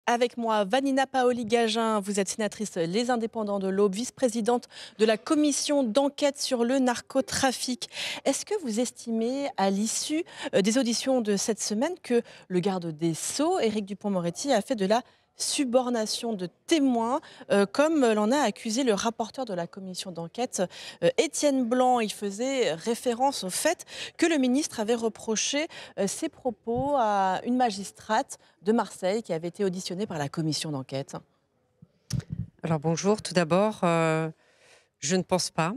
avec moi Vanina Paoli-Gagin. Vous êtes sénatrice Les Indépendants de l'Aube, vice-présidente de la commission d'enquête sur le narcotrafic. Est-ce que vous estimez, à l'issue des auditions de cette semaine, que le garde des Sceaux, Éric Dupond-Moretti, a fait de la subornation de témoins, comme l'en a accusé le rapporteur de la commission d'enquête, Étienne Blanc? Il faisait référence au fait que le ministre avait reproché ses propos à une magistrate de Marseille qui avait été auditionnée par la commission d'enquête. Alors bonjour, tout d'abord, je ne pense pas.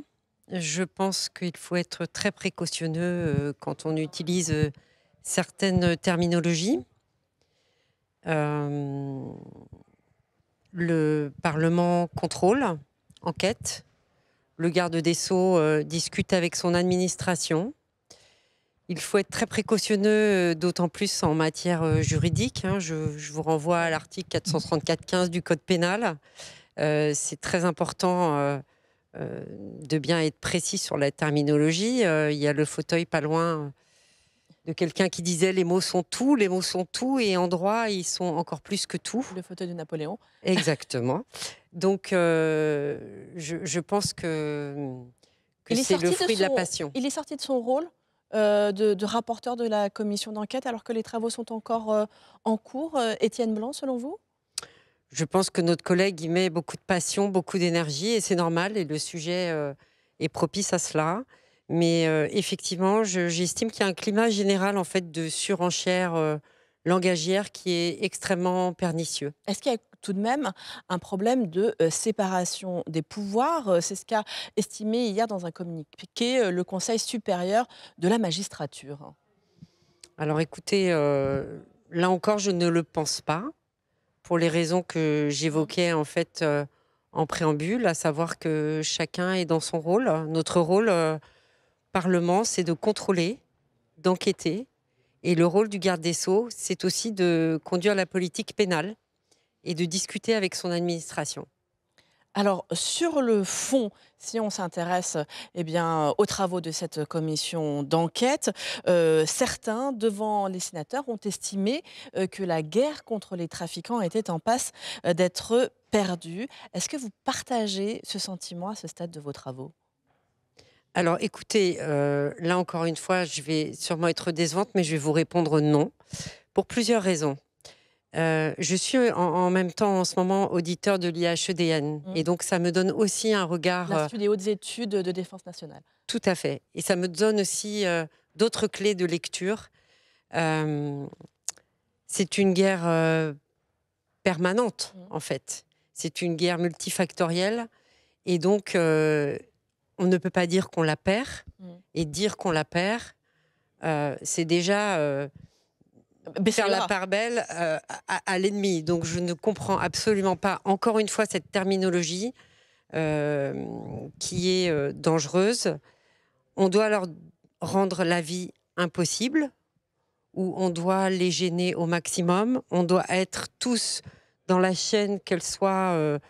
Je pense qu'il faut être très précautionneux quand on utilise certaines terminologies. Euh, le Parlement contrôle, enquête. Le garde des Sceaux discute avec son administration. Il faut être très précautionneux, d'autant plus en matière juridique, hein. Je vous renvoie à l'article 434-15 du Code pénal. C'est très important de bien être précis sur la terminologie. Il y a le fauteuil pas loin de quelqu'un qui disait les mots sont tout, et en droit, ils sont encore plus que tout. Le fauteuil de Napoléon. Exactement. Donc, je pense que c'est le fruit de la passion. Il est sorti de son rôle de rapporteur de la commission d'enquête alors que les travaux sont encore en cours. Étienne Blanc, selon vous? Je pense que notre collègue y met beaucoup de passion, beaucoup d'énergie, et c'est normal, et le sujet est propice à cela. Mais effectivement, j'estime qu'il y a un climat général en fait de surenchère langagière qui est extrêmement pernicieux. Est-ce qu'il y a tout de même un problème de séparation des pouvoirs? C'est ce qu'a estimé hier dans un communiqué le Conseil supérieur de la magistrature. Alors écoutez, là encore, je ne le pense pas, pour les raisons que j'évoquais en fait en préambule, à savoir que chacun est dans son rôle. Notre rôle, Parlement, c'est de contrôler, d'enquêter. Et le rôle du garde des Sceaux, c'est aussi de conduire la politique pénale et de discuter avec son administration. Alors, sur le fond, si on s'intéresse aux travaux de cette commission d'enquête, certains, devant les sénateurs, ont estimé que la guerre contre les trafiquants était en passe d'être perdue. Est-ce que vous partagez ce sentiment à ce stade de vos travaux? Alors écoutez, là encore une fois, je vais sûrement être décevante, mais je vais vous répondre non, pour plusieurs raisons. Je suis en même temps en ce moment auditeur de l'IHEDN, et donc ça me donne aussi un regard L'Institut des hautes études de défense nationale. tout à fait, et ça me donne aussi d'autres clés de lecture. Euh, c'est une guerre permanente en fait. C'est une guerre multifactorielle, et donc on ne peut pas dire qu'on la perd, et dire qu'on la perd, c'est déjà faire la part belle à l'ennemi. Donc je ne comprends absolument pas, encore une fois, cette terminologie qui est dangereuse. On doit leur rendre la vie impossible, ou on doit les gêner au maximum. On doit être tous dans la chaîne, qu'elle soit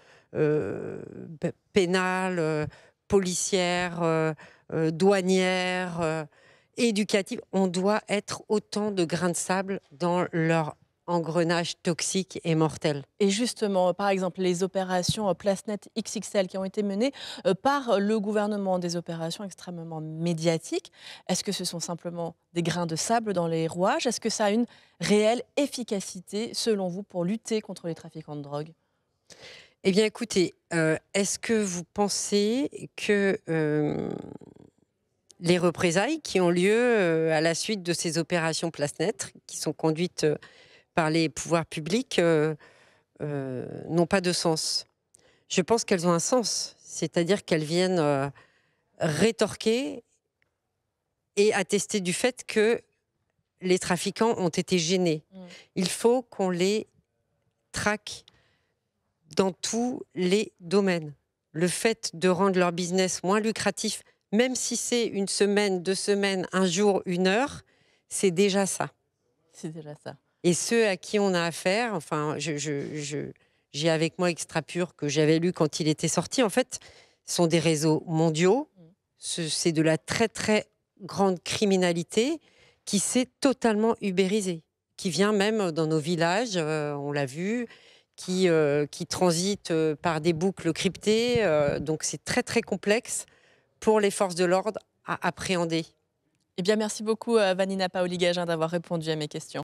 pénale, policière, douanière, éducative. On doit être autant de grains de sable dans leur engrenage toxique et mortel. Et justement, par exemple, les opérations PlaceNet XXL qui ont été menées par le gouvernement, des opérations extrêmement médiatiques, est-ce que ce sont simplement des grains de sable dans les rouages? Est-ce que ça a une réelle efficacité, selon vous, pour lutter contre les trafiquants de drogue? Eh bien, écoutez, est-ce que vous pensez que les représailles qui ont lieu à la suite de ces opérations PlaceNet, qui sont conduites par les pouvoirs publics, n'ont pas de sens? Je pense qu'elles ont un sens, c'est-à-dire qu'elles viennent rétorquer et attester du fait que les trafiquants ont été gênés. Il faut qu'on les traque dans tous les domaines. Le fait de rendre leur business moins lucratif, même si c'est une semaine, 2 semaines, un jour, une heure, c'est déjà ça. C'est déjà ça. Et ceux à qui on a affaire, enfin, j'ai avec moi Extrapure, que j'avais lu quand il était sorti, en fait, sont des réseaux mondiaux. C'est de la très, très grande criminalité qui s'est totalement ubérisée, qui vient même dans nos villages, on l'a vu, qui transite par des boucles cryptées. Donc c'est très très complexe pour les forces de l'ordre à appréhender. Eh bien, merci beaucoup, Vanina Paoli-Gagin, d'avoir répondu à mes questions.